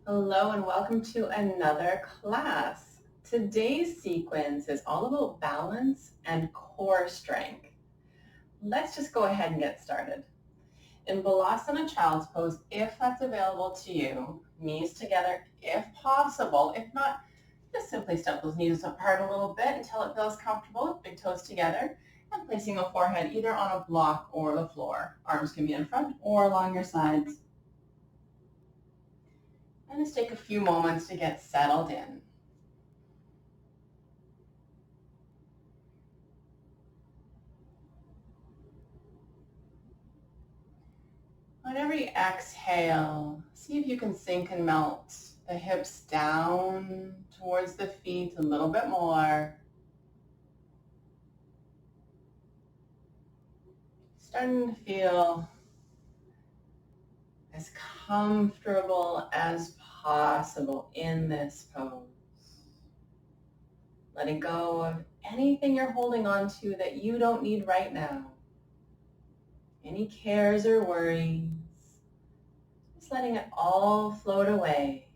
Hello and welcome to another class. Today's sequence is all about balance and core strength. Let's just go ahead and get started. In Balasana Child's Pose, if that's available to you, knees together if possible. If not, just simply step those knees apart a little bit until it feels comfortable, big toes together, and placing the forehead either on a block or the floor. Arms can be in front or along your sides. And just take a few moments to get settled in. On every exhale, see if you can sink and melt the hips down towards the feet a little bit more. Starting to feel as comfortable as possible in this pose. Letting go of anything you're holding on to that you don't need right now. Any cares or worries. Just letting it all float away.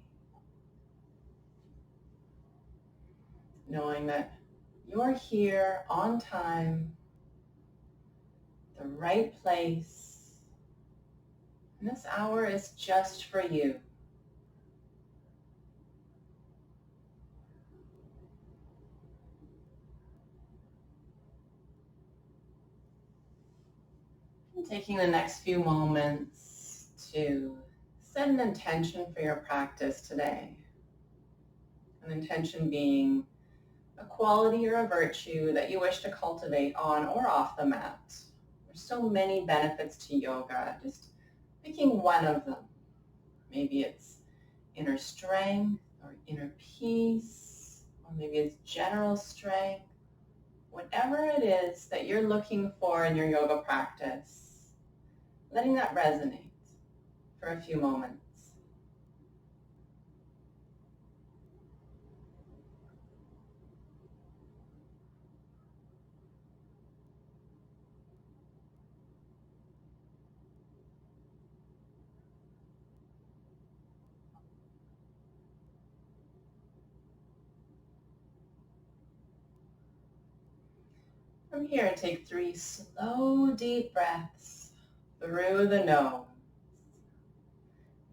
Knowing that you're here on time, the right place, and this hour is just for you. And taking the next few moments to set an intention for your practice today. An intention being a quality or a virtue that you wish to cultivate on or off the mat. There's so many benefits to yoga, just picking one of them. Maybe it's inner strength or inner peace, or maybe it's general strength. Whatever it is that you're looking for in your yoga practice, letting that resonate for a few moments. From here, take 3 slow, deep breaths through the nose.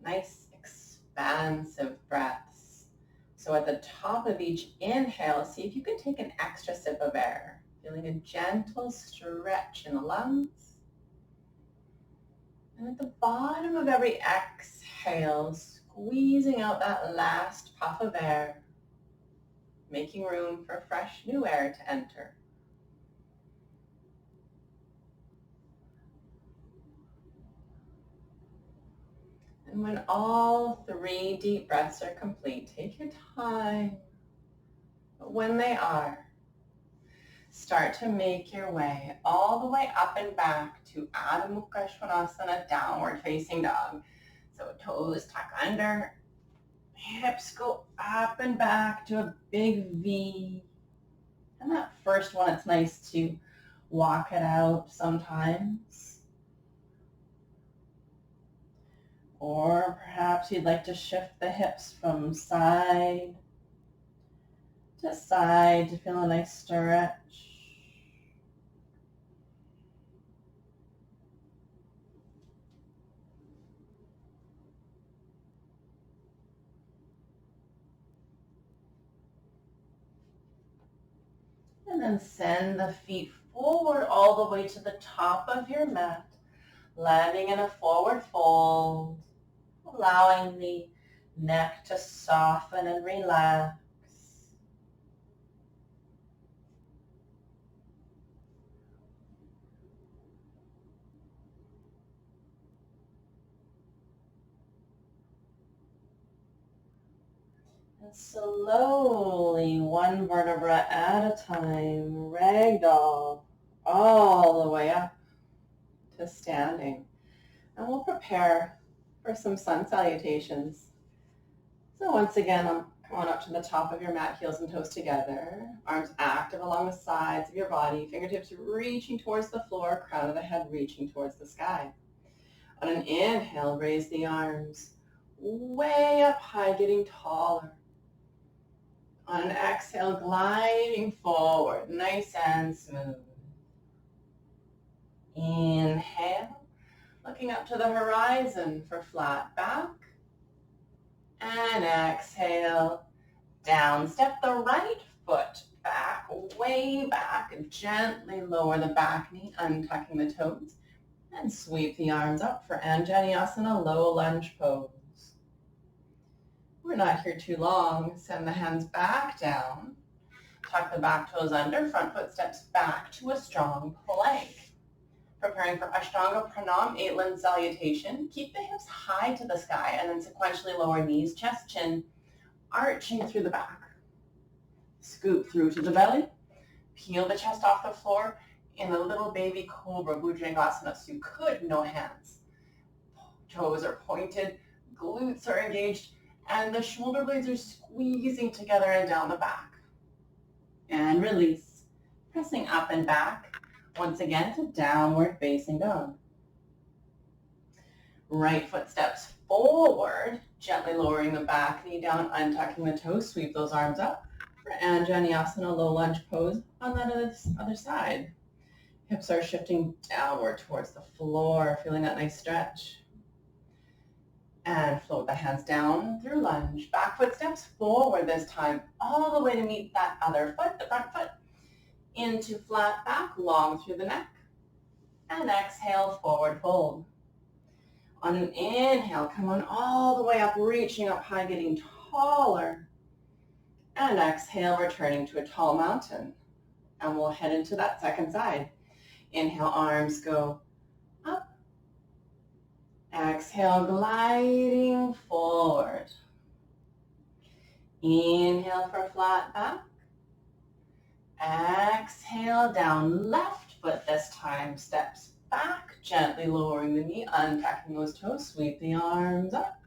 Nice, expansive breaths. So at the top of each inhale, see if you can take an extra sip of air, feeling a gentle stretch in the lungs. And at the bottom of every exhale, squeezing out that last puff of air, making room for fresh new air to enter. And when all 3 deep breaths are complete, take your time. But when they are, start to make your way all the way up and back to Adho Mukha Svanasana, downward facing dog. So toes tuck under, hips go up and back to a big V. And that first one, it's nice to walk it out sometimes. Or perhaps you'd like to shift the hips from side to side to feel a nice stretch. And then send the feet forward all the way to the top of your mat, landing in a forward fold, allowing the neck to soften and relax. And slowly, one vertebra at a time, ragdoll all the way up to standing. And we'll prepare for some sun salutations. So once again, I'm coming up to the top of your mat, heels and toes together, arms active along the sides of your body, fingertips reaching towards the floor, crown of the head reaching towards the sky. On an inhale, raise the arms way up high, getting taller. On an exhale, gliding forward, nice and smooth. Inhale, looking up to the horizon for flat back. And exhale, down. Step the right foot back, way back, and gently lower the back knee, untucking the toes. And sweep the arms up for Anjaneyasana, low lunge pose. We're not here too long. Send the hands back down. Tuck the back toes under, front foot steps back to a strong plank. Preparing for Ashtanga Pranam, 8-limb salutation. Keep the hips high to the sky and then sequentially lower knees, chest, chin, arching through the back. Scoop through to the belly. Peel the chest off the floor in a little baby cobra, Bhujangasana. So you could, no hands. Toes are pointed, glutes are engaged, and the shoulder blades are squeezing together and down the back. And release. Pressing up and back. Once again to downward facing dog. Right foot steps forward, gently lowering the back knee down, untucking the toes, sweep those arms up for Anjaneyasana, low lunge pose on that other side. Hips are shifting downward towards the floor, feeling that nice stretch. And float the hands down through lunge. Back foot steps forward this time, all the way to meet that other foot, the front foot. Into flat back, long through the neck. And exhale, forward fold. On an inhale, come on all the way up, reaching up high, getting taller. And exhale, returning to a tall mountain. And we'll head into that second side. Inhale, arms go up. Exhale, gliding forward. Inhale for flat back. Exhale, down, left foot this time, steps back, gently lowering the knee, untucking those toes, sweep the arms up.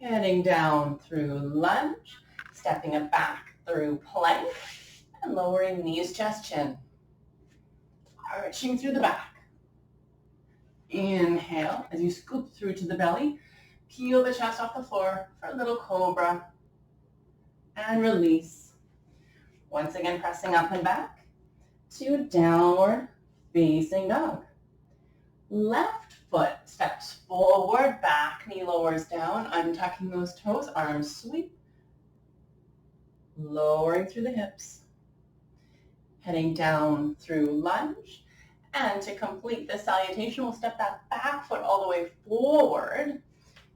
Heading down through lunge, stepping it back through plank, and lowering knees, chest, chin. Arching through the back. Inhale, as you scoop through to the belly, peel the chest off the floor for a little cobra, and release. Once again, pressing up and back to downward facing dog. Left foot steps forward, back knee lowers down, untucking those toes, arms sweep, lowering through the hips. Heading down through lunge. And to complete the salutation, we'll step that back foot all the way forward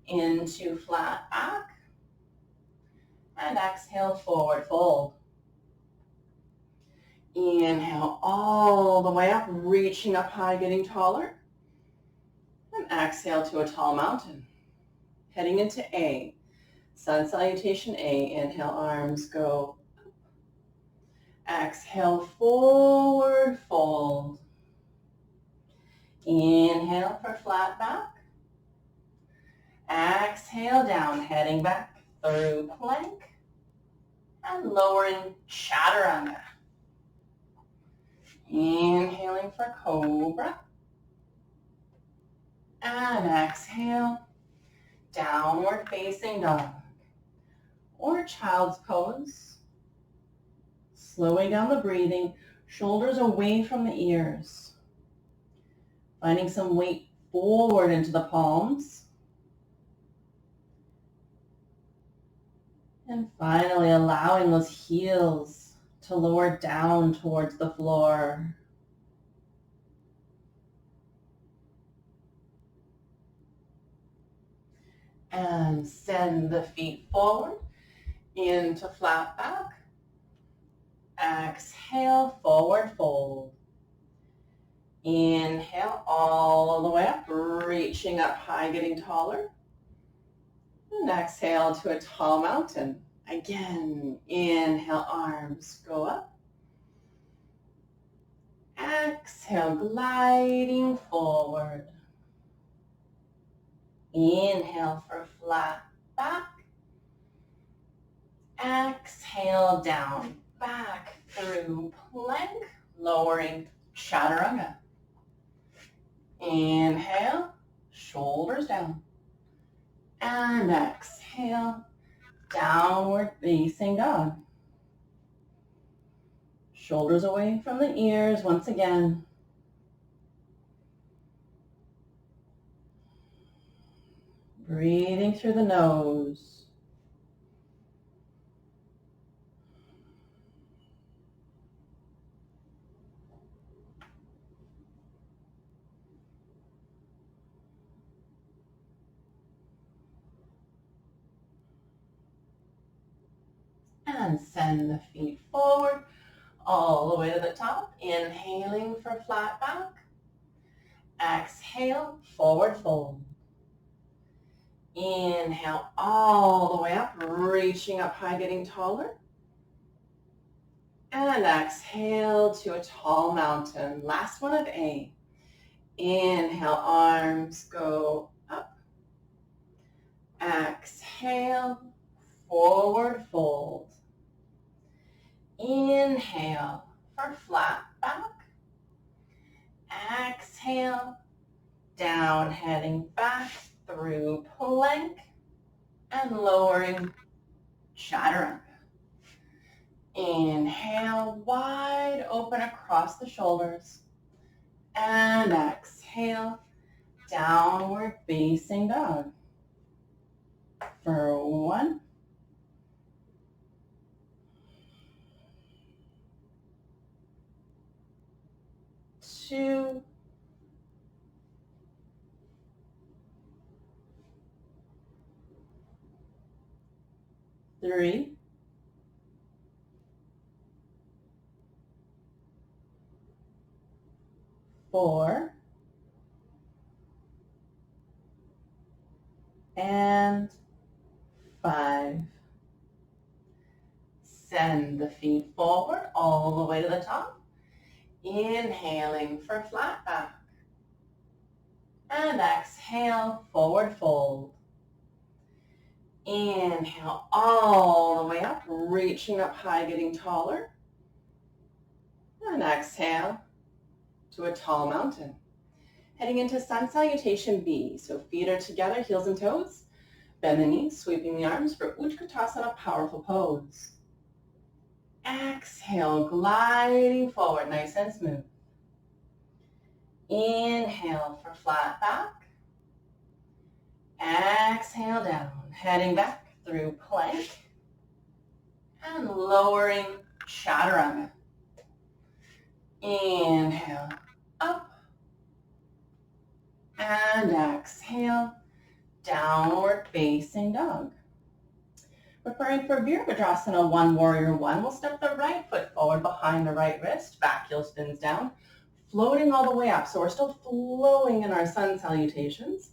into flat back. And exhale, forward fold. Inhale all the way up, reaching up high, getting taller. And exhale to a tall mountain. Heading into A. Sun salutation A. Inhale, arms go up. Exhale, forward fold. Inhale for flat back. Exhale down, heading back through plank. And lowering chaturanga. Inhaling for cobra. And exhale, downward facing dog. Or child's pose. Slowing down the breathing, shoulders away from the ears. Finding some weight forward into the palms. And finally allowing those heels to lower down towards the floor. And send the feet forward into flat back. Exhale, forward fold. Inhale all the way up, reaching up high, getting taller. And exhale to a tall mountain. Again, inhale, arms go up. Exhale, gliding forward. Inhale for flat back. Exhale down, back through plank, lowering chaturanga. Inhale, shoulders down. And exhale, downward facing dog. Shoulders away from the ears once again. Breathing through the nose. And send the feet forward all the way to the top. Inhaling for flat back. Exhale, forward fold. Inhale all the way up, reaching up high, getting taller. And exhale to a tall mountain. Last one of A. Inhale, arms go up. Exhale, forward fold. Inhale for flat back. Exhale, down, heading back through plank and lowering chaturanga. Inhale, wide open across the shoulders. And exhale, downward facing dog. For 1, 2, 3, 4, and 5. Send the feet forward all the way to the top. Inhaling for flat back. And exhale, forward fold. Inhale all the way up, reaching up high, getting taller. And exhale to a tall mountain. Heading into sun salutation B. So feet are together, heels and toes. Bend the knees, sweeping the arms for Utkatasana, powerful pose. Exhale, gliding forward, nice and smooth. Inhale for flat back. Exhale down, heading back through plank and lowering chaturanga. Inhale, up, and exhale, downward facing dog. Preparing for Virabhadrasana, one warrior one. We'll step the right foot forward behind the right wrist, back heel spins down, floating all the way up. So we're still flowing in our sun salutations.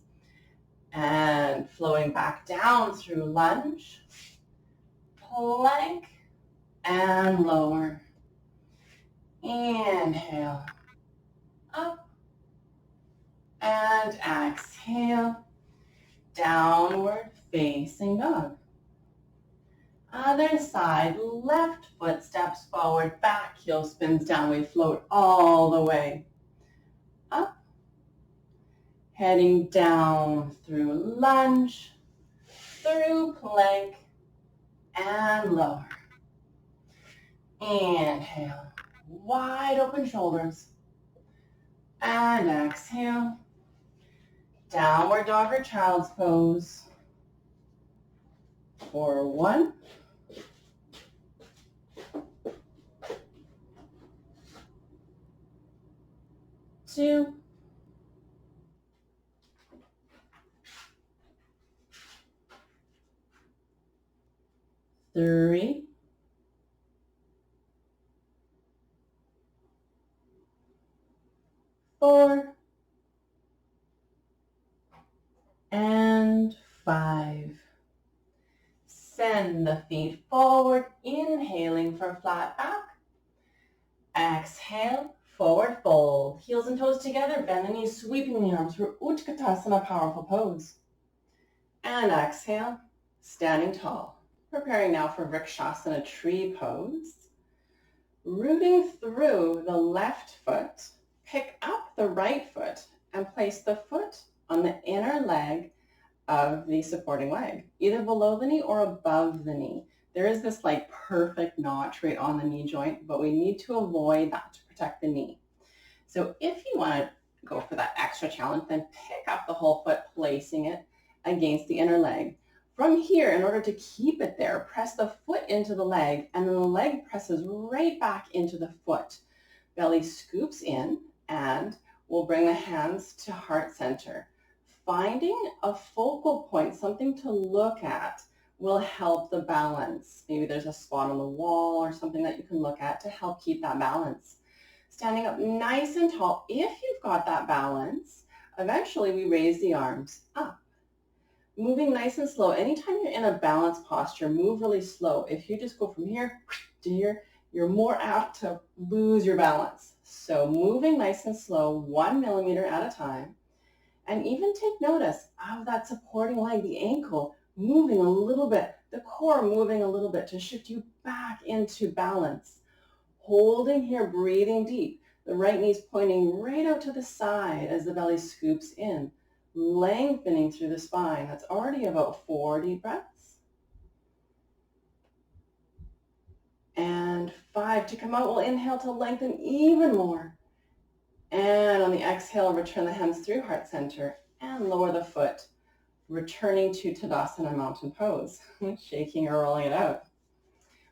And flowing back down through lunge, plank, and lower. Inhale, up, and exhale, downward facing dog. Other side, left foot steps forward, back heel spins down. We float all the way up. Heading down through lunge, through plank, and lower. Inhale, wide open shoulders. And exhale, downward dog or child's pose. For 1, 2, 3, 4, and 5. Send the feet forward, inhaling for flat back. Exhale, forward fold. Heels and toes together, bend the knees, sweeping the arms for Utkatasana, powerful pose. And exhale, standing tall. Preparing now for Vrikshasana, tree pose. Rooting through the left foot, pick up the right foot and place the foot on the inner leg of the supporting leg, either below the knee or above the knee. There is this like perfect notch right on the knee joint, but we need to avoid that to protect the knee. So if you want to go for that extra challenge, then pick up the whole foot, placing it against the inner leg. From here, in order to keep it there, press the foot into the leg, and then the leg presses right back into the foot. Belly scoops in, and we'll bring the hands to heart center. Finding a focal point, something to look at, will help the balance. Maybe there's a spot on the wall or something that you can look at to help keep that balance. Standing up nice and tall, if you've got that balance, eventually we raise the arms up. Moving nice and slow. Anytime you're in a balanced posture, move really slow. If you just go from here to here, you're more apt to lose your balance. So moving nice and slow, 1 millimeter at a time. And even take notice of that supporting leg, the ankle moving a little bit, the core moving a little bit to shift you back into balance. Holding here, breathing deep. The right knee's pointing right out to the side as the belly scoops in, lengthening through the spine. That's already about 4 deep breaths. And 5 to come out. We'll inhale to lengthen even more. And on the exhale, return the hands through heart center and lower the foot, returning to Tadasana mountain pose, shaking or rolling it out.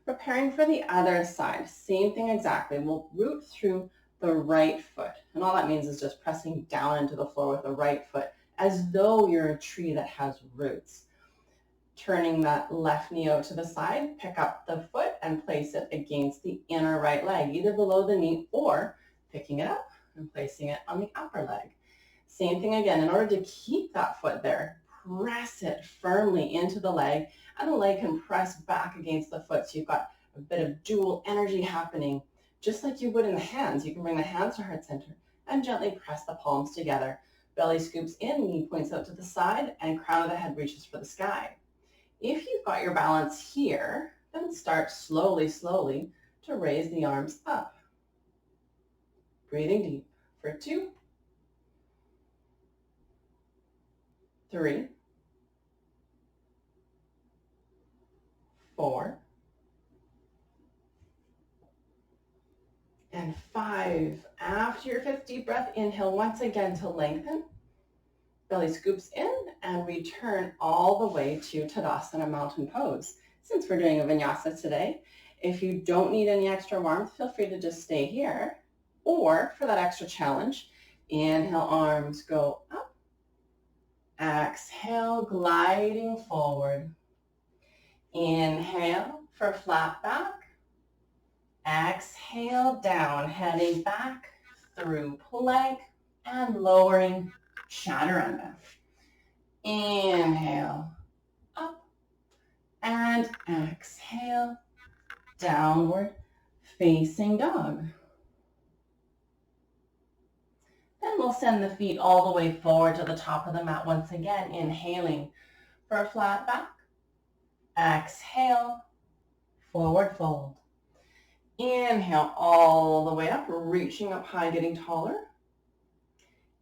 Preparing for the other side, same thing exactly. We'll root through the right foot. And all that means is just pressing down into the floor with the right foot as though you're a tree that has roots. Turning that left knee out to the side, pick up the foot and place it against the inner right leg, either below the knee or picking it up and placing it on the upper leg. Same thing again. In order to keep that foot there, press it firmly into the leg, and the leg can press back against the foot. So you've got a bit of dual energy happening, just like you would in the hands. You can bring the hands to heart center and gently press the palms together. Belly scoops in, knee points out to the side, and crown of the head reaches for the sky. If you've got your balance here, then start slowly, slowly to raise the arms up. Breathing deep for 2, 3, 4, and 5. After your 5th deep breath, inhale once again to lengthen. Belly scoops in and return all the way to Tadasana mountain pose. Since we're doing a vinyasa today, if you don't need any extra warmth, feel free to just stay here. Or for that extra challenge, inhale, arms go up. Exhale, gliding forward. Inhale for flat back. Exhale, down, heading back through plank and lowering chaturanga. Inhale, up, and exhale, downward facing dog. Then we'll send the feet all the way forward to the top of the mat once again, inhaling for a flat back. Exhale, forward fold. Inhale all the way up, reaching up high, getting taller.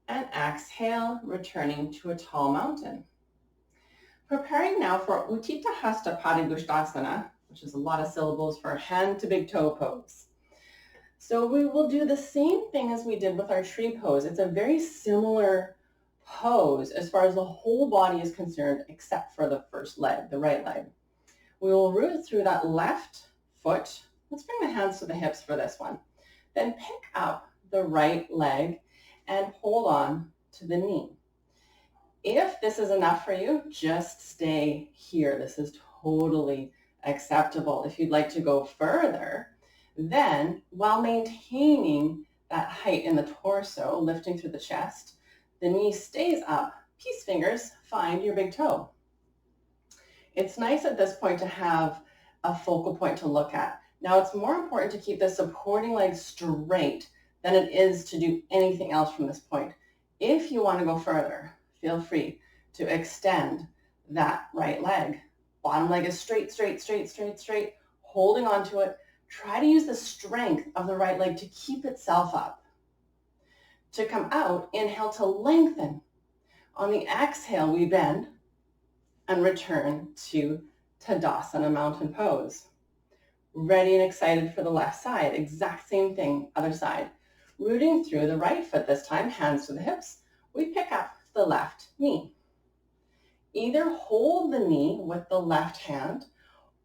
And exhale, returning to a tall mountain. Preparing now for Utthita Hasta Padangusthasana, which is a lot of syllables for hand to big toe pose. So we will do the same thing as we did with our tree pose. It's a very similar pose as far as the whole body is concerned, except for the first leg, the right leg. We will root through that left foot. Let's bring the hands to the hips for this one. Then pick up the right leg and hold on to the knee. If this is enough for you, just stay here. This is totally acceptable. If you'd like to go further, then while maintaining that height in the torso, lifting through the chest, the knee stays up. Peace fingers find your big toe. It's nice at this point to have a focal point to look at. Now it's more important to keep the supporting leg straight than it is to do anything else from this point. If you want to go further, feel free to extend that right leg. Bottom leg is straight, straight, straight, straight, straight, holding onto it. Try to use the strength of the right leg to keep itself up. To come out, inhale to lengthen. On the exhale, we bend, and return to Tadasana mountain pose. Ready and excited for the left side. Exact same thing, other side. Rooting through the right foot this time, hands to the hips. We pick up the left knee. Either hold the knee with the left hand,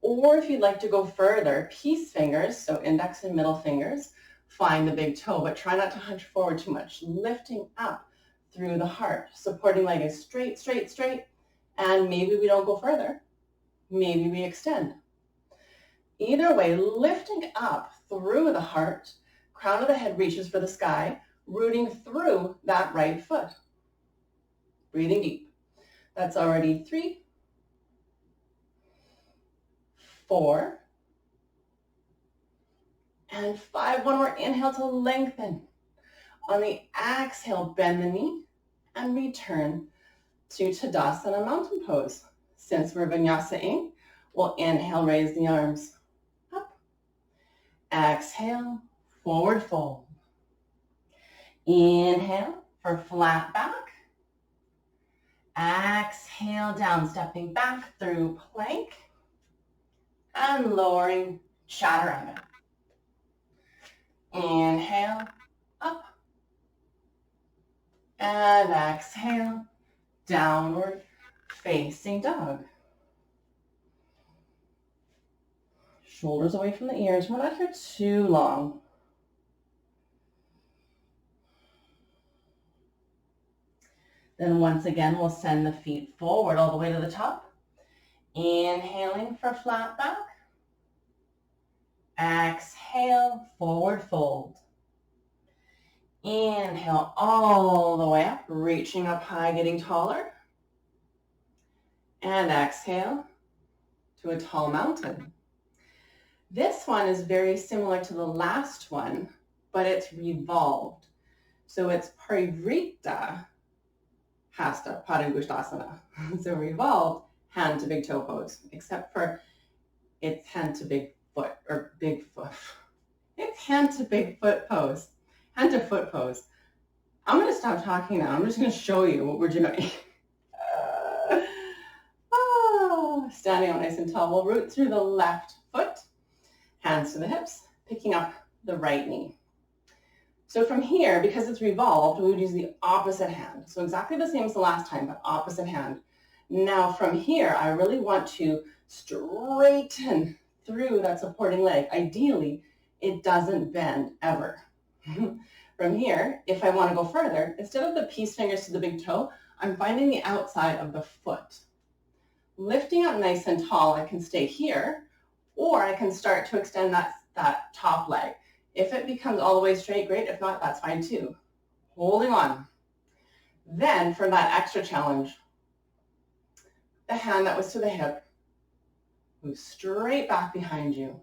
or if you'd like to go further, peace fingers, so index and middle fingers, find the big toe, but try not to hunch forward too much. Lifting up through the heart. Supporting leg is straight, straight, straight. And maybe we don't go further. Maybe we extend. Either way, lifting up through the heart, crown of the head reaches for the sky, rooting through that right foot. Breathing deep. That's already 3, 4, and 5. One more inhale to lengthen. On the exhale, bend the knee and return to Tadasana mountain pose. Since we're vinyasa-ing, we'll inhale, raise the arms up. Exhale, forward fold. Inhale for flat back. Exhale, down, stepping back through plank and lowering chaturanga. Inhale, up. And exhale, downward facing dog. Shoulders away from the ears. We're not here too long. Then once again, we'll send the feet forward all the way to the top. Inhaling for flat back. Exhale, forward fold. Inhale all the way up, reaching up high, getting taller. And exhale to a tall mountain. This one is very similar to the last one, but it's revolved. So it's Parivrita Hasta Padangusthasana. So revolved, hand to big toe pose, except for it's hand to big foot, or big foot. It's hand to big foot pose, hand to foot pose. I'm going to stop talking now. I'm just going to show you what we're doing. Standing up nice and tall. We'll root through the left foot, hands to the hips, picking up the right knee. So from here, because it's revolved, we would use the opposite hand. So exactly the same as the last time, but opposite hand. Now from here, I really want to straighten through that supporting leg. Ideally, it doesn't bend ever. From here, if I want to go further, instead of the peace fingers to the big toe, I'm finding the outside of the foot. Lifting up nice and tall, I can stay here, or I can start to extend that top leg. If it becomes all the way straight, great. If not, that's fine too. Holding on. Then for that extra challenge, the hand that was to the hip, move straight back behind you.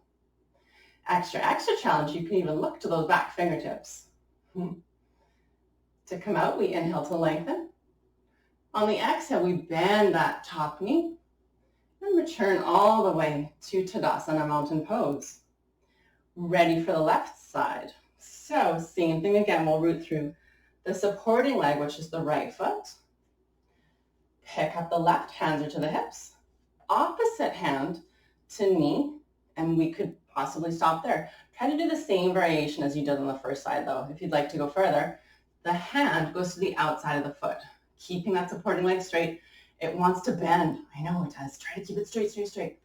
Extra challenge, you can even look to those back fingertips. To come out, we inhale to lengthen. On the exhale, we bend that top knee and return all the way to Tadasana mountain pose. Ready for the left side. So same thing again, we'll root through the supporting leg, which is the right foot. Pick up the left, hands are to the hips. Opposite hand to knee, and we could possibly stop there. Try to do the same variation as you did on the first side though. If you'd like to go further, the hand goes to the outside of the foot, keeping that supporting leg straight. It wants to bend. I know it does. Try to keep it straight, straight, straight.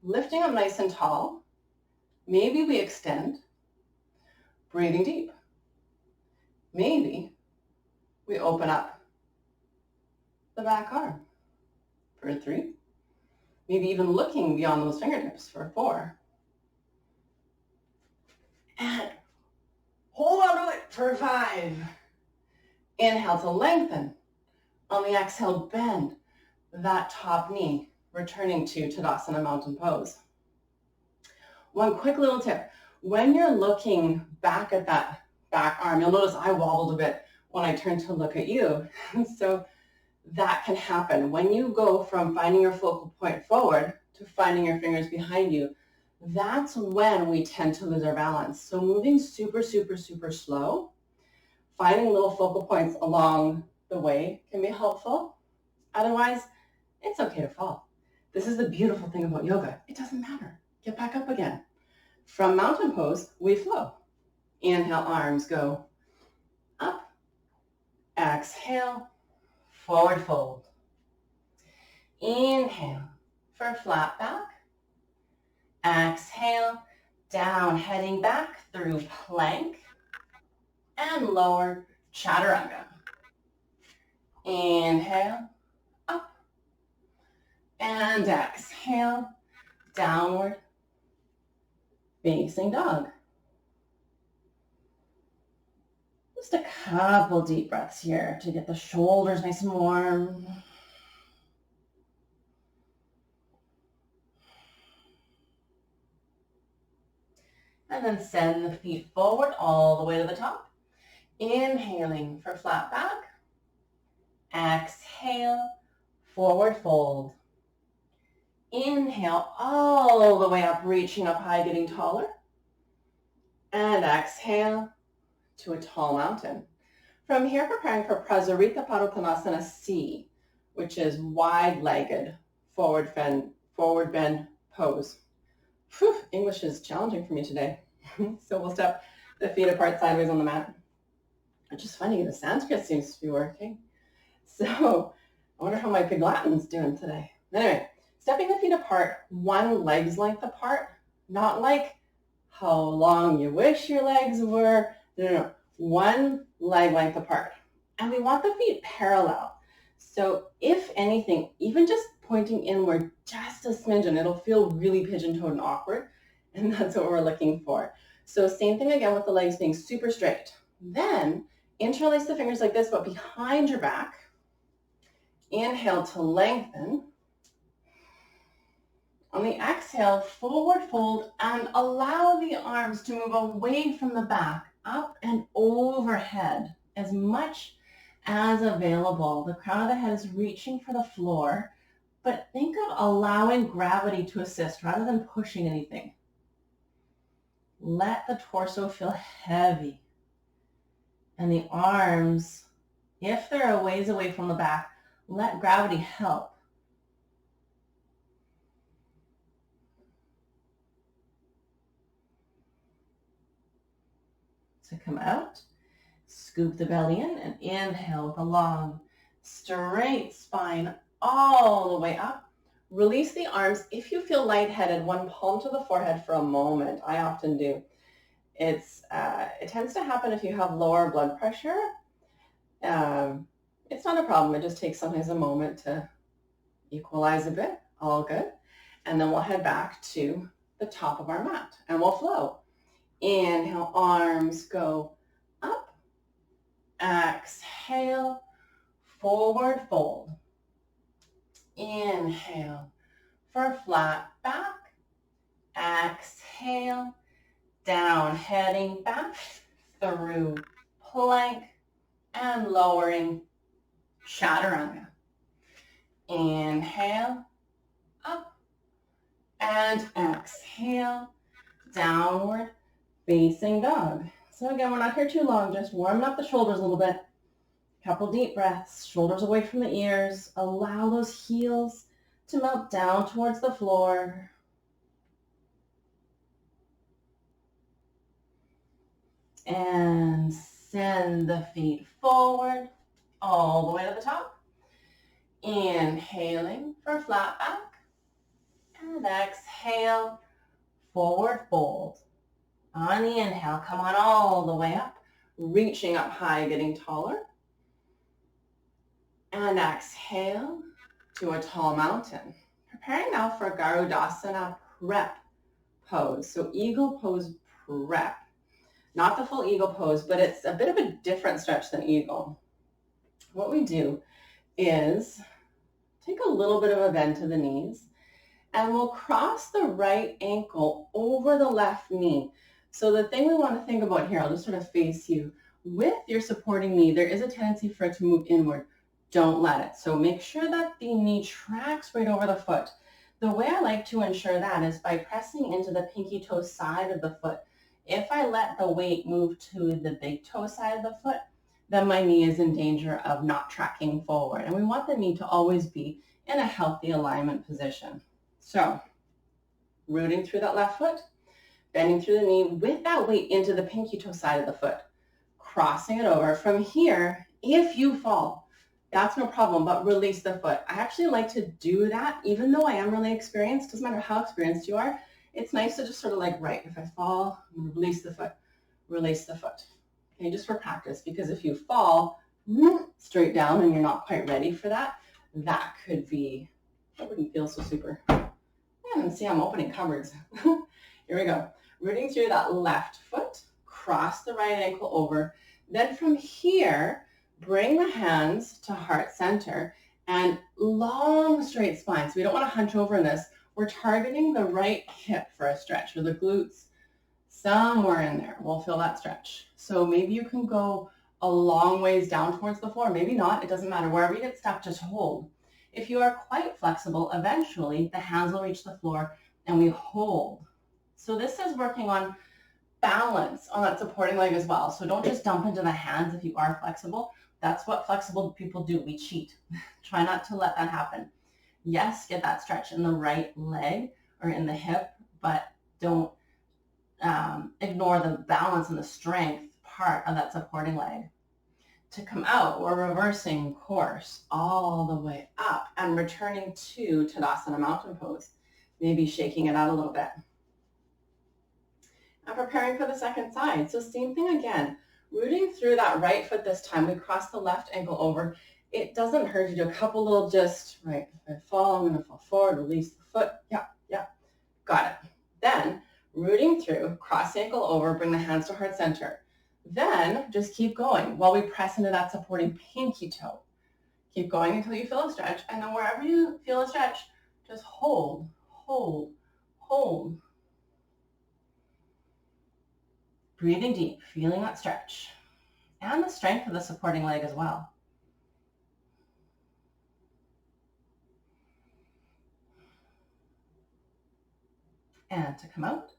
Lifting up nice and tall. Maybe we extend. Breathing deep. Maybe we open up the back arm for 3. Maybe even looking beyond those fingertips for 4. And hold on to it for 5. Inhale to lengthen. On the exhale, bend that top knee, returning to Tadasana mountain pose. One quick little tip. When you're looking back at that back arm, you'll notice I wobbled a bit when I turned to look at you. So that can happen. When you go from finding your focal point forward to finding your fingers behind you, that's when we tend to lose our balance. So moving super, super, super slow, finding little focal points along the way can be helpful. Otherwise, It's okay to fall. This is the beautiful thing about yoga. It doesn't matter. Get back up again. From mountain pose, we flow. Inhale, arms go up. Exhale, forward fold. Inhale for flat back. Exhale, down, heading back through plank and lower chaturanga. Inhale, up, and exhale, downward facing dog. Just a couple deep breaths here to get the shoulders nice and warm. And then send the feet forward all the way to the top. Inhaling for flat back. Exhale, forward fold. Inhale all the way up, reaching up high, getting taller. And exhale to a tall mountain. From here, preparing for Prasarita Padottanasana C, which is wide-legged forward bend pose. Whew, English is challenging for me today. So we'll step the feet apart sideways on the mat. Which is funny, the Sanskrit seems to be working. So I wonder how my Pig Latin's doing today. Anyway, stepping the feet apart, one leg's length apart, not like how long you wish your legs were. No. One leg length apart. And we want the feet parallel. So if anything, even just pointing inward just a smidgen, it'll feel really pigeon-toed and awkward. And that's what we're looking for. So same thing again with the legs being super straight. Then interlace the fingers like this, but behind your back. Inhale to lengthen. On the exhale, forward fold and allow the arms to move away from the back, up and overhead as much as available. The crown of the head is reaching for the floor, but think of allowing gravity to assist rather than pushing anything. Let the torso feel heavy. And the arms, if they're a ways away from the back, let gravity help. To come out, scoop the belly in and inhale with a long, straight spine all the way up. Release the arms. If you feel lightheaded, one palm to the forehead for a moment. I often do. It tends to happen if you have lower blood pressure. It's not a problem. It just takes sometimes a moment to equalize a bit. All good. And then we'll head back to the top of our mat and we'll flow. Inhale, arms go up. Exhale, forward fold. Inhale for flat back. Exhale, down, heading back through plank and lowering chaturanga. Inhale, up, and exhale, downward facing dog. So again, we're not here too long, just warming up the shoulders a little bit. Couple deep breaths, shoulders away from the ears. Allow those heels to melt down towards the floor. And send the feet forward all the way to the top. Inhaling for flat back. And exhale, forward fold. On the inhale, come on all the way up, reaching up high, getting taller. And exhale to a tall mountain. Preparing now for Garudasana prep pose. So eagle pose prep. Not the full eagle pose, but it's a bit of a different stretch than eagle. What we do is take a little bit of a bend to the knees and we'll cross the right ankle over the left knee. So the thing we want to think about here, I'll just sort of face you. With your supporting knee, there is a tendency for it to move inward. Don't let it. So make sure that the knee tracks right over the foot. The way I like to ensure that is by pressing into the pinky toe side of the foot. If I let the weight move to the big toe side of the foot, then my knee is in danger of not tracking forward. And we want the knee to always be in a healthy alignment position. So rooting through that left foot, bending through the knee with that weight into the pinky toe side of the foot, crossing it over. From here, if you fall, that's no problem, but release the foot. I actually like to do that, even though I am really experienced. Doesn't matter how experienced you are. It's nice to just sort of like, right, if I fall, I'm gonna release the foot, release the foot. Okay, just for practice, because if you fall straight down and you're not quite ready for that, that wouldn't feel so super. And see, I'm opening cupboards. Here we go. Rooting through that left foot, cross the right ankle over. Then from here, bring the hands to heart center and long straight spine. So we don't want to hunch over in this. We're targeting the right hip for a stretch, or the glutes. Somewhere in there, we'll feel that stretch. So maybe you can go a long ways down towards the floor. Maybe not. It doesn't matter. Wherever you get stuck, just hold. If you are quite flexible, eventually the hands will reach the floor and we hold. So this is working on balance on that supporting leg as well. So don't just dump into the hands if you are flexible. That's what flexible people do. We cheat. Try not to let that happen. Yes, get that stretch in the right leg or in the hip, but don't ignore the balance and the strength part of that supporting leg. To come out, we're reversing course all the way up and returning to Tadasana Mountain Pose, maybe shaking it out a little bit. And preparing for the second side. So same thing again, rooting through that right foot this time. We cross the left ankle over. It doesn't hurt to do a couple little right, if I fall, I'm going to fall forward, release the foot. Yeah, got it. Then rooting through, cross the ankle over, bring the hands to heart center. Then just keep going while we press into that supporting pinky toe. Keep going until you feel a stretch. And then wherever you feel a stretch, just hold, hold, hold. Breathing deep, feeling that stretch. And the strength of the supporting leg as well. And to come out,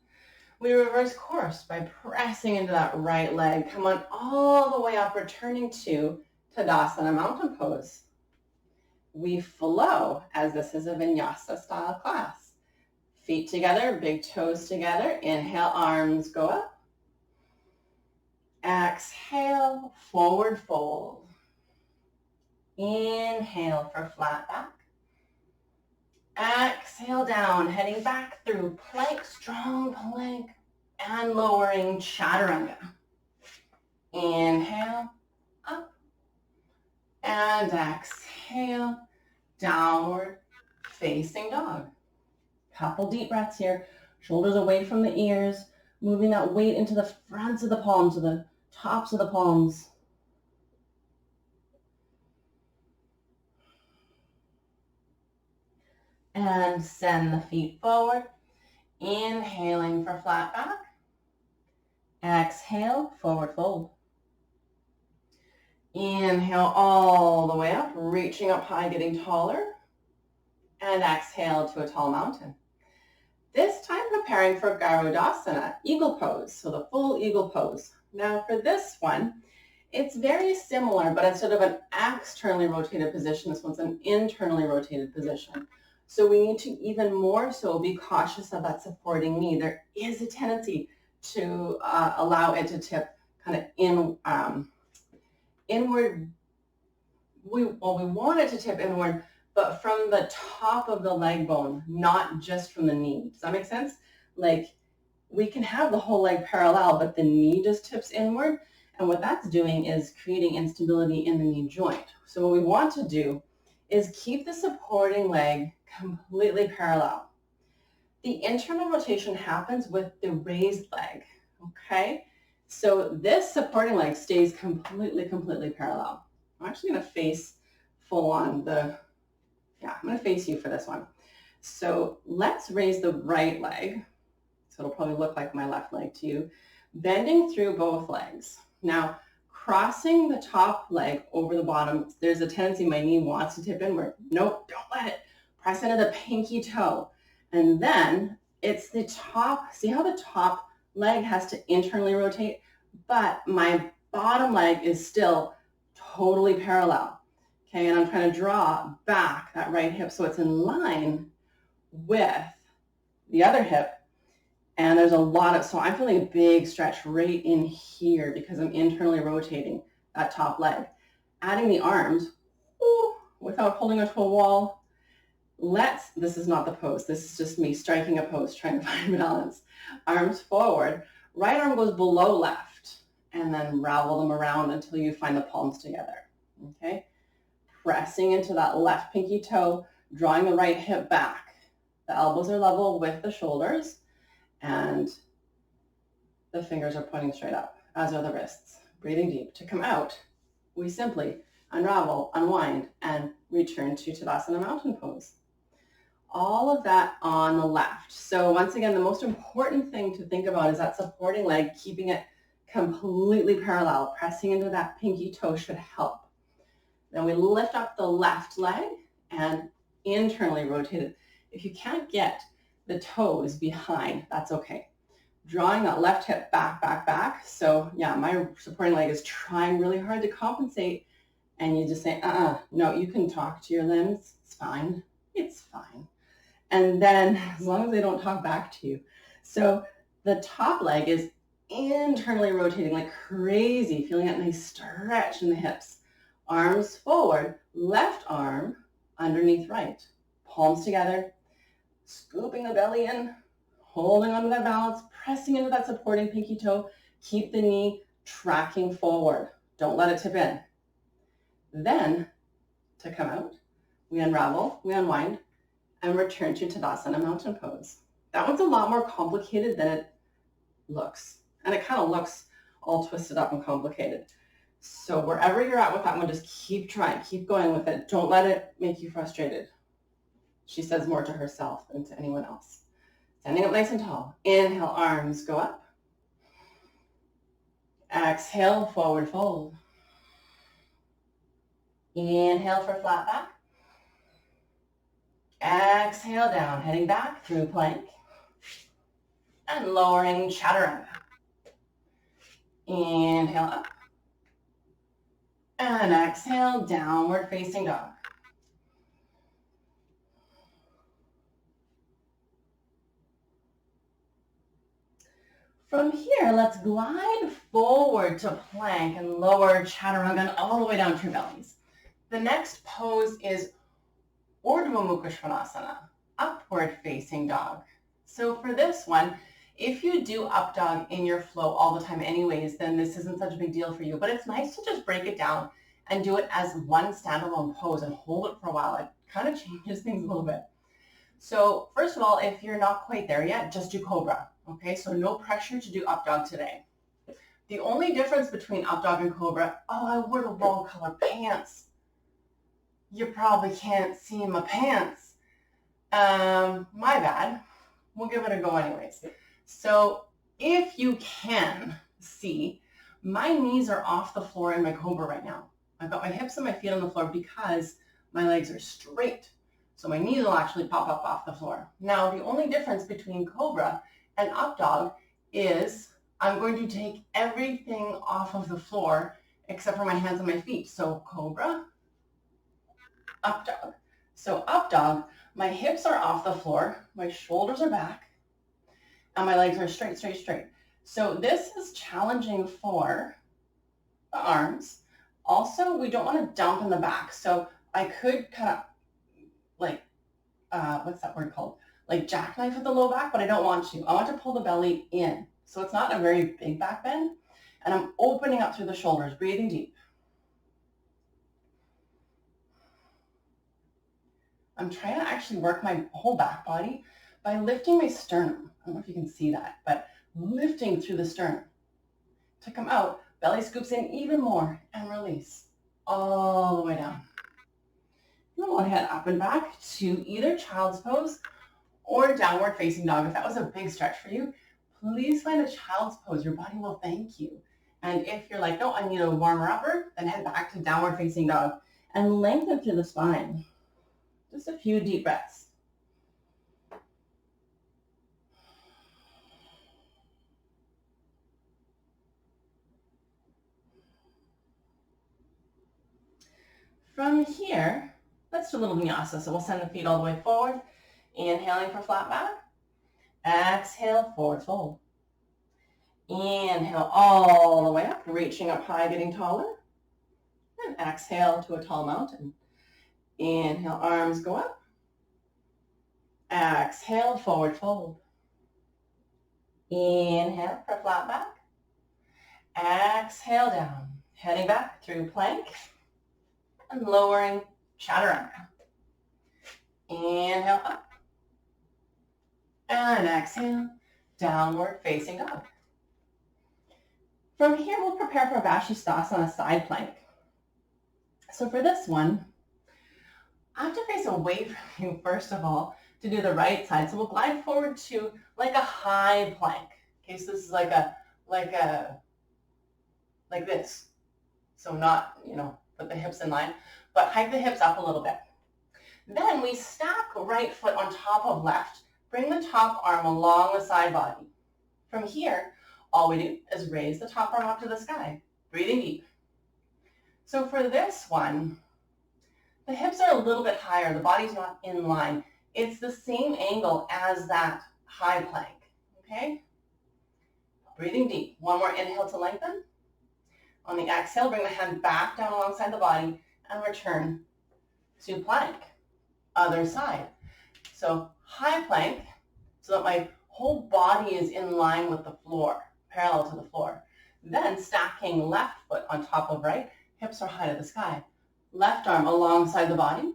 we reverse course by pressing into that right leg. Come on all the way up, returning to Tadasana Mountain Pose. We flow as this is a vinyasa style class. Feet together, big toes together. Inhale, arms go up. Exhale, forward fold. Inhale for flat back. Exhale down, heading back through plank, strong plank, and lowering chaturanga. Inhale, up, and exhale, downward facing dog. Couple deep breaths here, shoulders away from the ears, moving that weight into the fronts of the palms, to the tops of the palms. And send the feet forward. Inhaling for flat back. Exhale, forward fold. Inhale all the way up, reaching up high, getting taller. And exhale to a tall mountain. This time preparing for Garudasana, eagle pose, so the full eagle pose. Now for this one, it's very similar, but instead of an externally rotated position, this one's an internally rotated position. So we need to even more so be cautious of that supporting knee. There is a tendency to allow it to tip kind of inward. We want it to tip inward, but from the top of the leg bone, not just from the knee. Does that make sense? Like we can have the whole leg parallel, but the knee just tips inward. And what that's doing is creating instability in the knee joint. So what we want to do is keep the supporting leg completely parallel. The internal rotation happens with the raised leg, okay? So this supporting leg stays completely parallel. I'm actually gonna face full on I'm gonna face you for this one. So let's raise the right leg. So it'll probably look like my left leg to you. Bending through both legs. Now, crossing the top leg over the bottom, there's a tendency my knee wants to tip inward. Nope, don't let it. Press into the pinky toe. And then it's the top, see how the top leg has to internally rotate, but my bottom leg is still totally parallel. Okay, and I'm trying to draw back that right hip so it's in line with the other hip. And there's a lot of, so I'm feeling a big stretch right in here because I'm internally rotating that top leg. Adding the arms, without holding onto a wall. This is not the pose. This is just me striking a pose, trying to find balance. Arms forward. Right arm goes below left. And then ravel them around until you find the palms together. Okay? Pressing into that left pinky toe, drawing the right hip back. The elbows are level with the shoulders. And the fingers are pointing straight up, as are the wrists. Breathing deep. To come out, we simply unravel, unwind, and return to Tadasana Mountain Pose. All of that on the left. So once again, the most important thing to think about is that supporting leg, keeping it completely parallel. Pressing into that pinky toe should help. Then we lift up the left leg and internally rotate it. If you can't get the toes behind, that's okay. Drawing that left hip back, back, back. So yeah, my supporting leg is trying really hard to compensate. And you just say, no, you can talk to your limbs. It's fine. It's fine. And then as long as they don't talk back to you. So the top leg is internally rotating like crazy, feeling that nice stretch in the hips. Arms forward, left arm underneath right. Palms together, scooping the belly in, holding onto that balance, pressing into that supporting pinky toe. Keep the knee tracking forward. Don't let it tip in. Then, to come out, we unravel, we unwind, and return to Tadasana Mountain Pose. That one's a lot more complicated than it looks. And it kind of looks all twisted up and complicated. So wherever you're at with that one, just keep trying, keep going with it. Don't let it make you frustrated. She says more to herself than to anyone else. Standing up nice and tall. Inhale, arms go up. Exhale, forward fold. Inhale for flat back. Exhale down, heading back through plank. And lowering chaturanga. Inhale up. And exhale, downward facing dog. From here, let's glide forward to plank and lower chaturanga and all the way down to your bellies. The next pose is Urdhva Mukha Svanasana, upward facing dog. So for this one, if you do up dog in your flow all the time anyways, then this isn't such a big deal for you. But it's nice to just break it down and do it as one standalone pose and hold it for a while. It kind of changes things a little bit. So first of all, if you're not quite there yet, just do Cobra. Okay, so no pressure to do up dog today. The only difference between up dog and Cobra, I wore the wrong color pants. You probably can't see my pants. My bad. We'll give it a go anyways. So if you can see, my knees are off the floor in my Cobra right now. I've got my hips and my feet on the floor because my legs are straight. So my knees will actually pop up off the floor. Now, the only difference between Cobra and up dog is I'm going to take everything off of the floor except for my hands and my feet. So Cobra, up dog. So up dog, my hips are off the floor, my shoulders are back, and my legs are straight, straight, straight. So this is challenging for the arms. Also, we don't want to dump in the back. So I could kind of like, what's that word called? Like jackknife at the low back, but I don't want to. I want to pull the belly in. So it's not a very big back bend. And I'm opening up through the shoulders, breathing deep. I'm trying to actually work my whole back body by lifting my sternum. I don't know if you can see that, but lifting through the sternum. To come out, belly scoops in even more and release all the way down. We'll head up and back to either child's pose or downward facing dog. If that was a big stretch for you, please find a child's pose. Your body will thank you. And if you're like, no, I need a warmer upper, then head back to downward facing dog and lengthen through the spine. Just a few deep breaths. From here, let's do a little vinyasa. So we'll send the feet all the way forward. Inhaling for flat back. Exhale, forward fold. Inhale all the way up, reaching up high, getting taller. And exhale to a tall mountain. Inhale, arms go up. Exhale, forward fold. Inhale for flat back. Exhale down, heading back through plank and lowering chaturanga. Inhale up. And exhale, downward facing dog. From here, we'll prepare for Vashisthasana side plank. So for this one, I have to face away from you first of all to do the right side. So we'll glide forward to like a high plank. Okay, so this is like this. So not, put the hips in line, but hike the hips up a little bit. Then we stack right foot on top of left. Bring the top arm along the side body. From here, all we do is raise the top arm up to the sky, breathing deep. So for this one, the hips are a little bit higher. The body's not in line. It's the same angle as that high plank, okay? Breathing deep. One more inhale to lengthen. On the exhale, bring the hand back down alongside the body and return to plank. Other side. So high plank, so that my whole body is in line with the floor, parallel to the floor. Then stacking left foot on top of right, hips are high to the sky. Left arm alongside the body,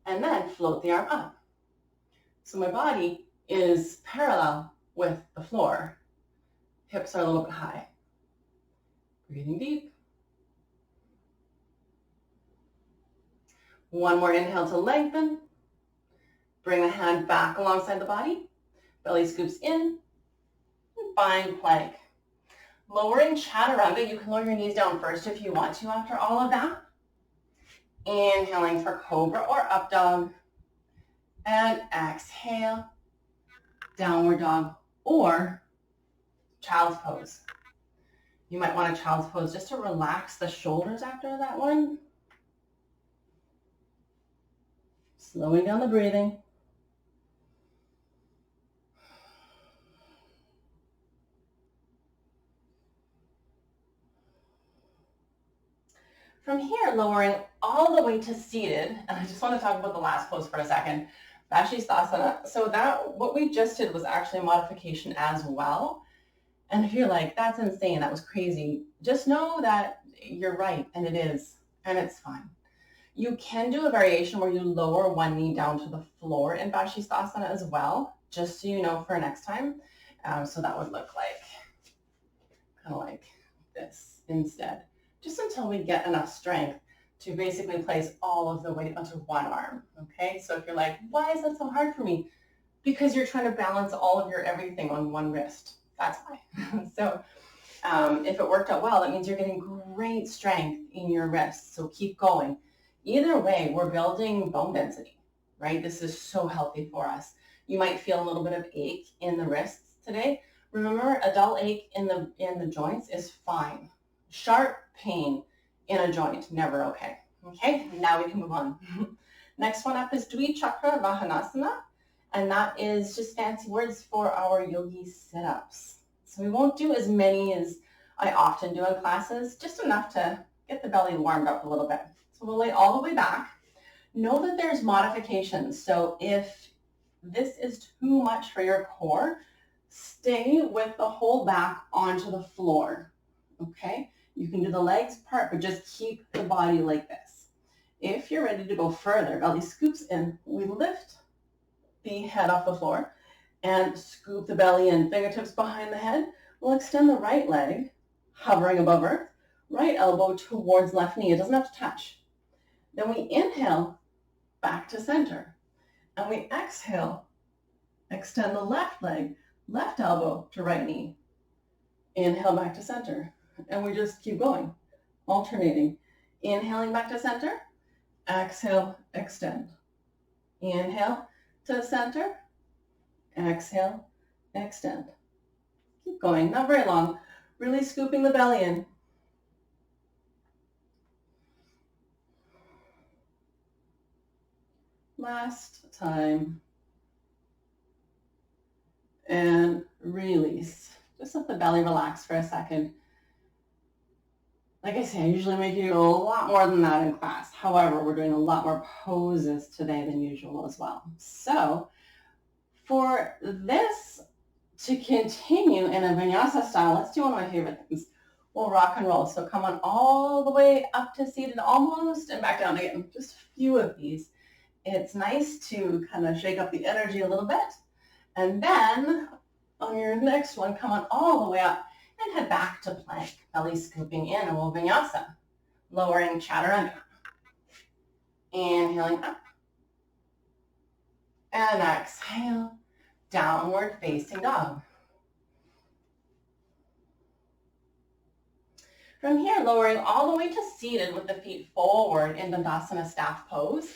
and then float the arm up. So my body is parallel with the floor. Hips are a little bit high. Breathing deep. One more inhale to lengthen. Bring the hand back alongside the body. Belly scoops in. Find plank. Lowering chaturanga. You can lower your knees down first if you want to after all of that. Inhaling for cobra or up dog. And exhale. Downward dog or child's pose. You might want a child's pose just to relax the shoulders after that one. Slowing down the breathing. From here, lowering all the way to seated, and I just want to talk about the last pose for a second, Vashisthasana. So what we just did was actually a modification as well. And if you're like, that's insane, that was crazy, just know that you're right, and it is, and it's fine. You can do a variation where you lower one knee down to the floor in Vashisthasana as well, just so you know for next time. So that would look like, kind of like this instead, just until we get enough strength to basically place all of the weight onto one arm, okay? So if you're like, why is that so hard for me? Because you're trying to balance all of your everything on one wrist. That's why. So if it worked out well, that means you're getting great strength in your wrists. So keep going. Either way, we're building bone density, right? This is so healthy for us. You might feel a little bit of ache in the wrists today. Remember, a dull ache in the joints is fine. Sharp pain in a joint, never okay. Okay, now we can move on. Next one up is Dvichakra Vahanasana, and that is just fancy words for our yogi sit-ups. So we won't do as many as I often do in classes, just enough to get the belly warmed up a little bit. So we'll lay all the way back. Know that there's modifications. So if this is too much for your core, stay with the whole back onto the floor, okay? You can do the legs part, but just keep the body like this. If you're ready to go further, belly scoops in. We lift the head off the floor and scoop the belly in, fingertips behind the head. We'll extend the right leg, hovering above earth, right elbow towards left knee. It doesn't have to touch. Then we inhale back to center, and we exhale, extend the left leg, left elbow to right knee. Inhale back to center, and we just keep going, alternating. Inhaling back to center, exhale, extend. Inhale to center, exhale, extend. Keep going, not very long. Really scooping the belly in. Last time. And release. Just let the belly relax for a second. Like I say, I usually make you do a lot more than that in class. However, we're doing a lot more poses today than usual as well. So for this to continue in a vinyasa style, let's do one of my favorite things. We'll rock and roll. So come on all the way up to seated almost and back down again. Just a few of these. It's nice to kind of shake up the energy a little bit. And then on your next one, come on all the way up and head back to plank. Belly scooping in, and we'll vinyasa. Lowering chaturanga. Inhaling up. And exhale. Downward facing dog. From here, lowering all the way to seated with the feet forward in Dandasana staff pose.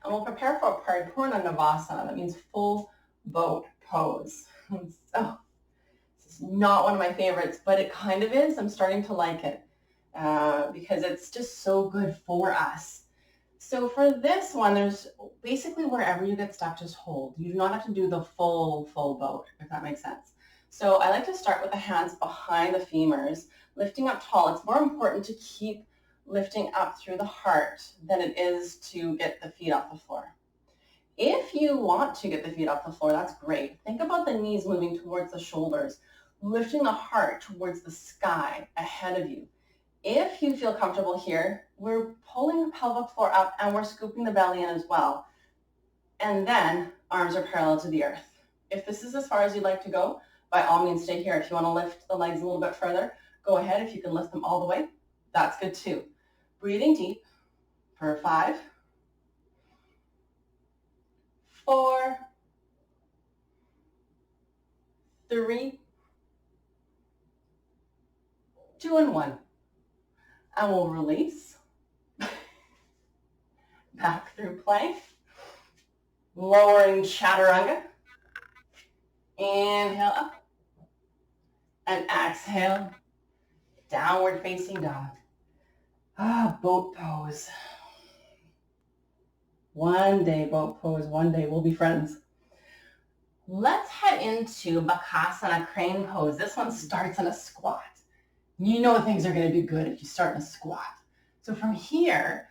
And we'll prepare for a Paripurna Navasana. That means full boat pose. So this is not one of my favorites, but it kind of is. I'm starting to like it because it's just so good for us. So for this one, there's basically wherever you get stuck, just hold. You do not have to do the full boat, if that makes sense. So I like to start with the hands behind the femurs, lifting up tall. It's more important to keep lifting up through the heart than it is to get the feet off the floor. If you want to get the feet off the floor, that's great. Think about the knees moving towards the shoulders, lifting the heart towards the sky ahead of you. If you feel comfortable here, we're pulling the pelvic floor up and we're scooping the belly in as well. And then arms are parallel to the earth. If this is as far as you'd like to go, by all means stay here. If you want to lift the legs a little bit further, go ahead. If you can lift them all the way, that's good too. Breathing deep for 5, 4, 3, 2, and 1. And we'll release. Back through plank. Lowering chaturanga. Inhale up. And exhale. Downward facing dog. Boat pose. One day, boat pose. One day we'll be friends. Let's head into Bakasana crane pose. This one starts in a squat. You know things are going to be good if you start in a squat. So from here,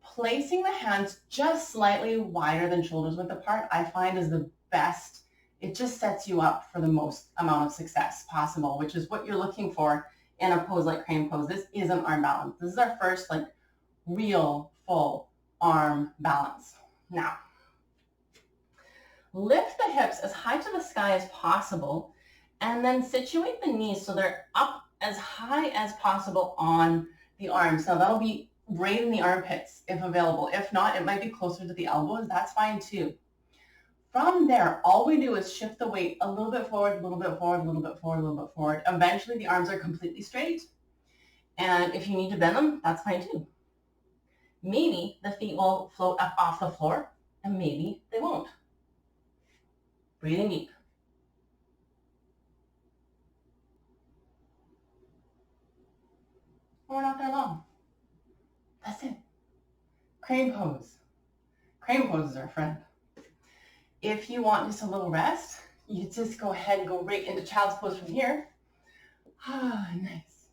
placing the hands just slightly wider than shoulders width apart, I find is the best. It just sets you up for the most amount of success possible, which is what you're looking for in a pose like crane pose. This is an arm balance. This is our first real full arm balance. Now, lift the hips as high to the sky as possible and then situate the knees so they're up as high as possible on the arms. Now that'll be right in the armpits if available. If not, it might be closer to the elbows. That's fine too. From there, all we do is shift the weight a little bit forward, a little bit forward, a little bit forward, a little bit forward. Eventually the arms are completely straight. And if you need to bend them, that's fine too. Maybe the feet will float up off the floor and maybe they won't. Breathing deep. We're not there long. That's it. Crane pose. Crane pose is our friend. If you want just a little rest, you just go ahead and go right into child's pose from here. Nice.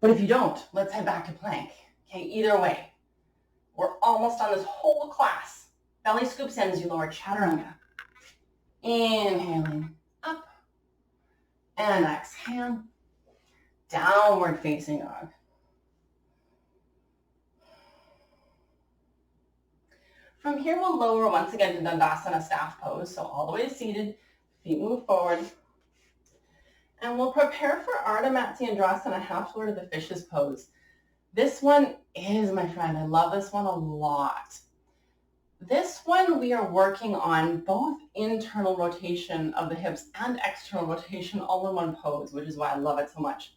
But if you don't, let's head back to plank. Okay, either way. We're almost on this whole class. Belly scoops in as you lower chaturanga. Inhaling up and exhale. Downward facing dog. From here, we'll lower once again to Dandasana staff pose. So all the way to seated, feet move forward. And we'll prepare for Ardha Matsyendrasana, half floor to the fishes pose. This one is my friend. I love this one a lot. This one we are working on both internal rotation of the hips and external rotation all in one pose, which is why I love it so much.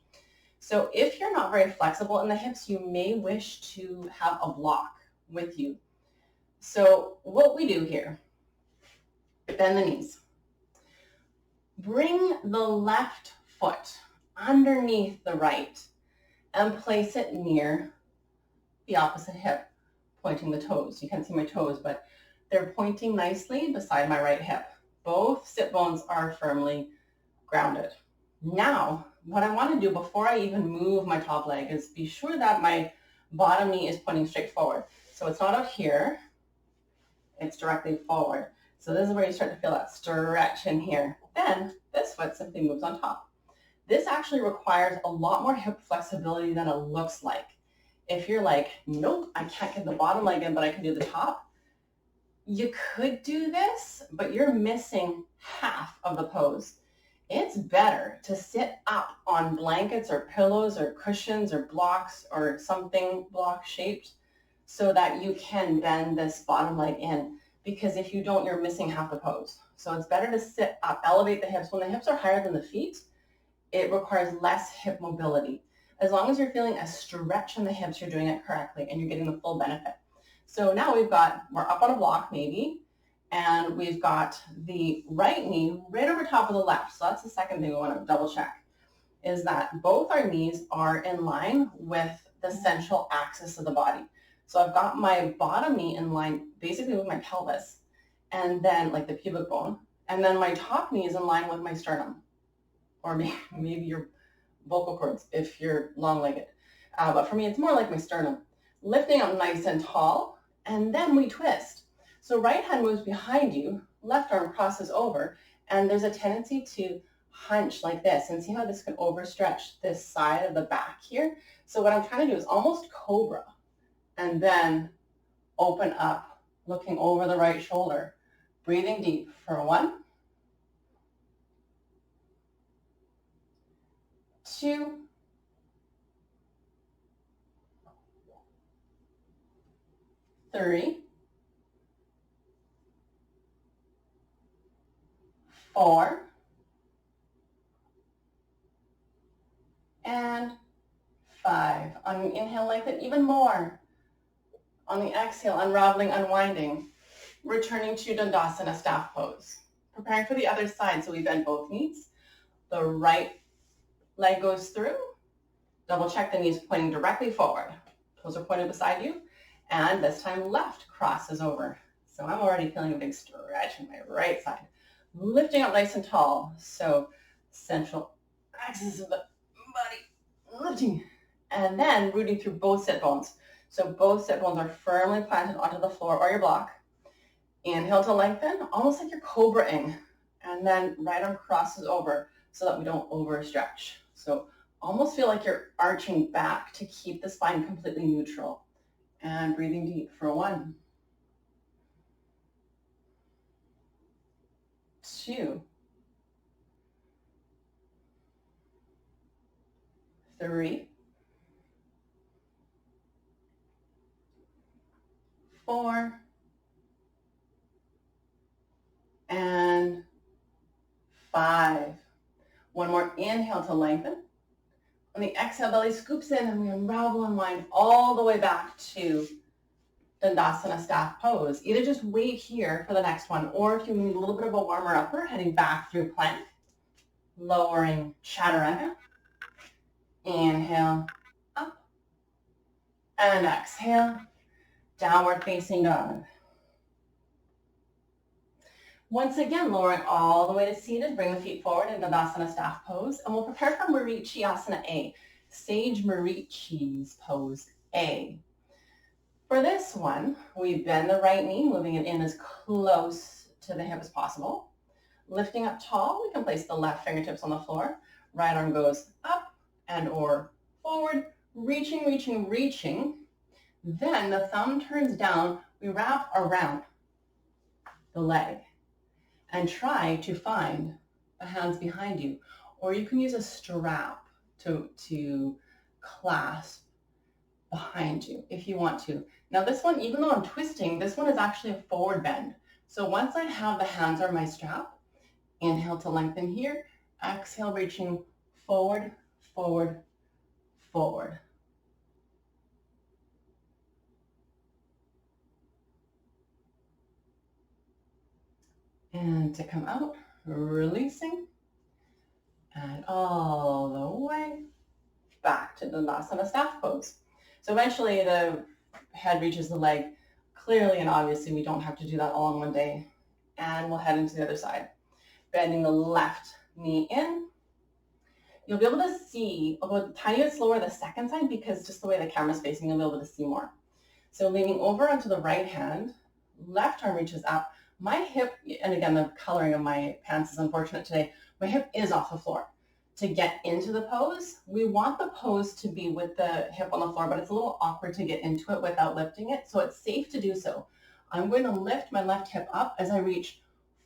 So if you're not very flexible in the hips, you may wish to have a block with you. So what we do here, bend the knees. Bring the left foot underneath the right and place it near the opposite hip, pointing the toes. You can't see my toes, but they're pointing nicely beside my right hip. Both sit bones are firmly grounded. Now, what I want to do before I even move my top leg is be sure that my bottom knee is pointing straight forward. So it's not up here, it's directly forward. So this is where you start to feel that stretch in here. Then this foot simply moves on top. This actually requires a lot more hip flexibility than it looks like. If you're like, nope, I can't get the bottom leg in, but I can do the top, you could do this, but you're missing half of the pose. It's better to sit up on blankets or pillows or cushions or blocks or something block shaped so that you can bend this bottom leg in, because if you don't, you're missing half the pose. So it's better to sit up, elevate the hips. When the hips are higher than the feet, it requires less hip mobility. As long as you're feeling a stretch in the hips, you're doing it correctly and you're getting the full benefit. So now we're up on a block maybe, and we've got the right knee right over top of the left. So that's the second thing we want to double check, is that both our knees are in line with the central axis of the body. So I've got my bottom knee in line basically with my pelvis, and then like the pubic bone, and then my top knee is in line with my sternum, or maybe your vocal cords if you're long-legged. But for me, it's more like my sternum. Lifting up nice and tall, and then we twist. So right hand moves behind you, left arm crosses over, and there's a tendency to hunch like this. And see how this can overstretch this side of the back here? So what I'm trying to do is almost cobra, and then open up, looking over the right shoulder. Breathing deep for 1, 2, 3, 4, and 5. On the inhale, lengthen even more. On the exhale, unraveling, unwinding, returning to Dandasana staff pose. Preparing for the other side, so we bend both knees. The right leg goes through. Double check the knees pointing directly forward. Toes are pointed beside you. And this time left crosses over. So I'm already feeling a big stretch in my right side. Lifting up nice and tall. So central axis of the body, lifting. And then rooting through both sit bones. So both sit bones are firmly planted onto the floor or your block. Inhale to lengthen, almost like you're cobraing. And then right arm crosses over so that we don't overstretch. So almost feel like you're arching back to keep the spine completely neutral. And breathing deep for 1, 2, 3, 4, and 5. One more inhale to lengthen. On the exhale, belly scoops in and we unravel and wind all the way back to Dandasana staff pose. Either just wait here for the next one, or if you need a little bit of a warmer upper, heading back through plank, lowering chaturanga. Inhale, up, and exhale, downward facing dog. Once again, lowering all the way to seated, bring the feet forward in Dandasana staff pose, and we'll prepare for Marichiasana A, Sage Marichi's pose A. For this one, we bend the right knee, moving it in as close to the hip as possible. Lifting up tall, we can place the left fingertips on the floor. Right arm goes up and or forward, reaching, reaching, reaching. Then the thumb turns down, we wrap around the leg and try to find the hands behind you. Or you can use a strap to clasp behind you if you want to. Now this one, even though I'm twisting, this one is actually a forward bend. So once I have the hands on my strap, inhale to lengthen here, exhale reaching forward, forward, forward. And to come out, releasing, and all the way back to Dandasana staff pose. So eventually the head reaches the leg, Clearly and obviously, we don't have to do that all in one day. And we'll head into the other side. Bending the left knee in. You'll be able to see, I'll go a tiny bit slower the second side because just the way the camera's facing, you'll be able to see more. So leaning over onto the right hand, left arm reaches up. My hip, and again, the coloring of my pants is unfortunate today, my hip is off the floor. To get into the pose, we want the pose to be with the hip on the floor, but it's a little awkward to get into it without lifting it, so it's safe to do so. I'm going to lift my left hip up as I reach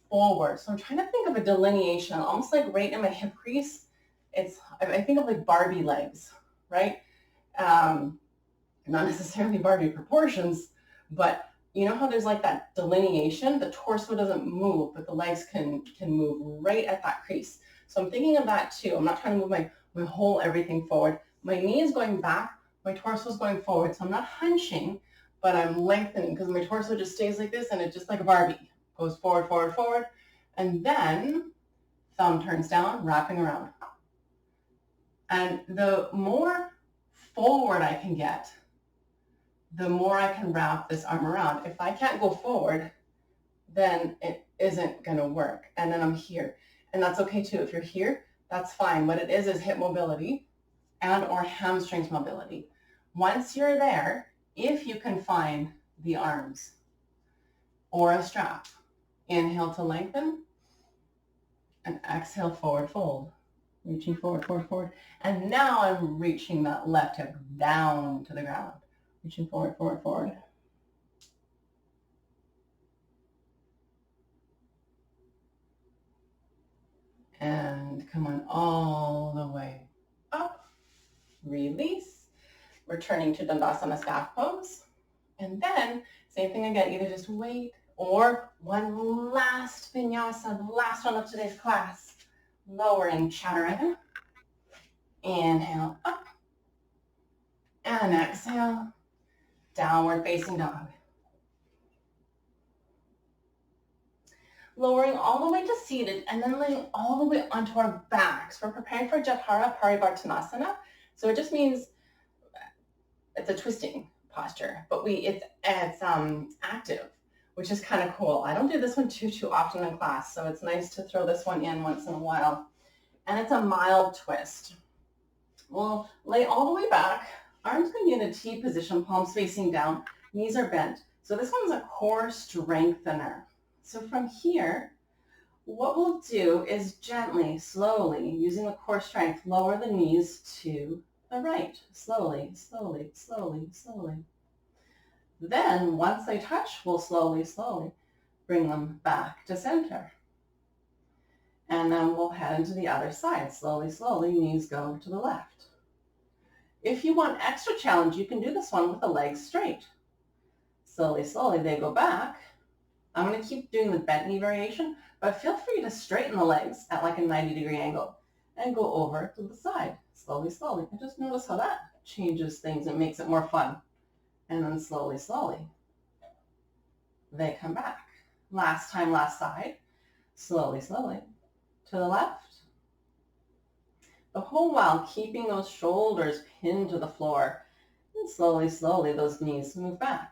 forward. So I'm trying to think of a delineation, almost like right in my hip crease. I think of like Barbie legs, right? Not necessarily Barbie proportions, but you know how there's like that delineation? The torso doesn't move, but the legs can move right at that crease. So I'm thinking of that too. I'm not trying to move my whole everything forward. My knee is going back, my torso is going forward. So I'm not hunching, but I'm lengthening because my torso just stays like this and it's just like a Barbie. Goes forward, forward, forward. And then thumb turns down, wrapping around. And the more forward I can get, the more I can wrap this arm around. If I can't go forward, then it isn't going to work. And then I'm here. And that's okay too. If you're here, that's fine. What it is hip mobility and or hamstrings mobility. Once you're there, if you can find the arms or a strap, inhale to lengthen and exhale, forward fold. Reaching forward, forward, forward. And now I'm reaching that left hip down to the ground. Reaching forward, forward, forward. And come on all the way up. Release. Returning to Dandasana staff pose. And then, same thing again, either just wait or one last vinyasa, the last one of today's class. Lowering chaturanga. Inhale up. And exhale. Downward facing dog. Lowering all the way to seated and then laying all the way onto our backs. We're preparing for Jathara Parivartanasana. So it just means it's a twisting posture, but it's active, which is kind of cool. I don't do this one too often in class, so it's nice to throw this one in once in a while. And it's a mild twist. We'll lay all the way back. Arms going to be in a T position, palms facing down, knees are bent. So this one's a core strengthener. So from here, what we'll do is gently, slowly, using the core strength, lower the knees to the right. Slowly, slowly, slowly, slowly. Then, once they touch, we'll slowly, slowly bring them back to center. And then we'll head into the other side. Slowly, slowly, knees go to the left. If you want extra challenge, you can do this one with the legs straight. Slowly, slowly, they go back. I'm going to keep doing the bent knee variation, but feel free to straighten the legs at like a 90-degree angle and go over to the side, slowly, slowly. And just notice how that changes things and makes it more fun. And then slowly, slowly, they come back. Last time, last side, slowly, slowly, to the left. The whole while keeping those shoulders pinned to the floor. And slowly, slowly, those knees move back.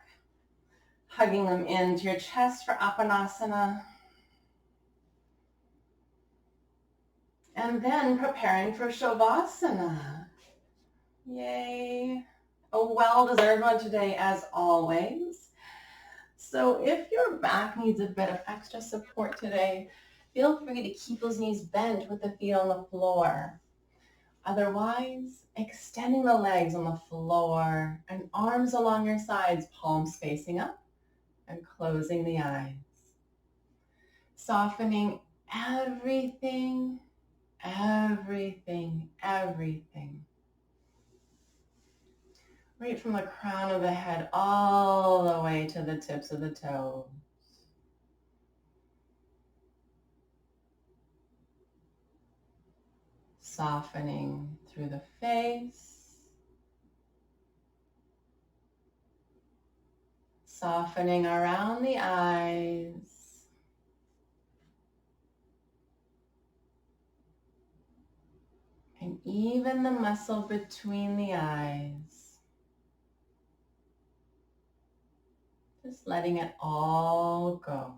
Hugging them into your chest for Apanasana. And then preparing for Shavasana. Yay. A well-deserved one today, as always. So if your back needs a bit of extra support today, feel free to keep those knees bent with the feet on the floor. Otherwise, extending the legs on the floor and arms along your sides, palms facing up. And closing the eyes. Softening everything, everything, everything. Right from the crown of the head all the way to the tips of the toes. Softening through the face. Softening around the eyes. And even the muscle between the eyes. Just letting it all go.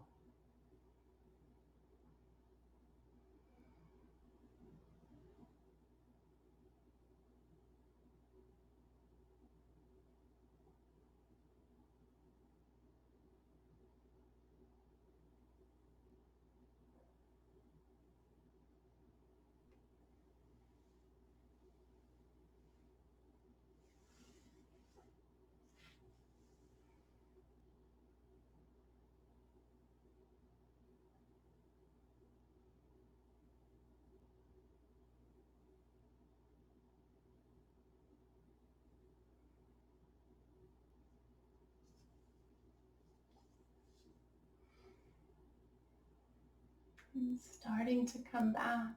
And starting to come back.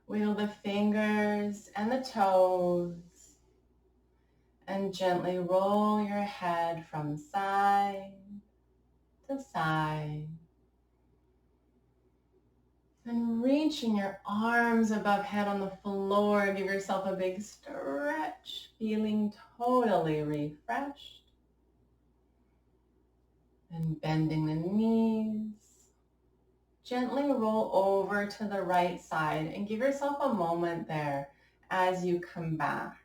Wiggle the fingers and the toes and gently roll your head from side to side. And reaching your arms above head on the floor, give yourself a big stretch, feeling totally refreshed. And bending the knees. Gently roll over to the right side and give yourself a moment there as you come back.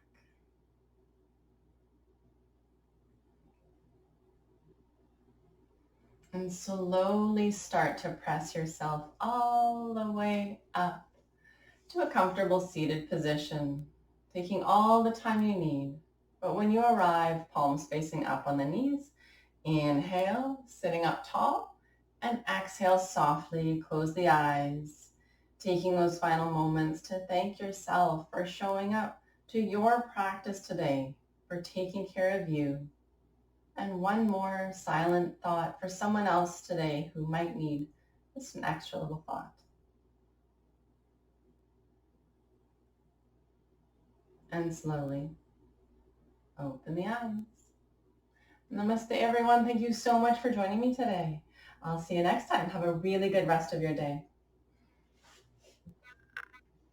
And slowly start to press yourself all the way up to a comfortable seated position, taking all the time you need. But when you arrive, palms facing up on the knees, inhale, sitting up tall, and exhale softly, close the eyes, taking those final moments to thank yourself for showing up to your practice today, for taking care of you. And one more silent thought for someone else today who might need just an extra little thought. And slowly open the eyes. Namaste, everyone. Thank you so much for joining me today. I'll see you next time. Have a really good rest of your day.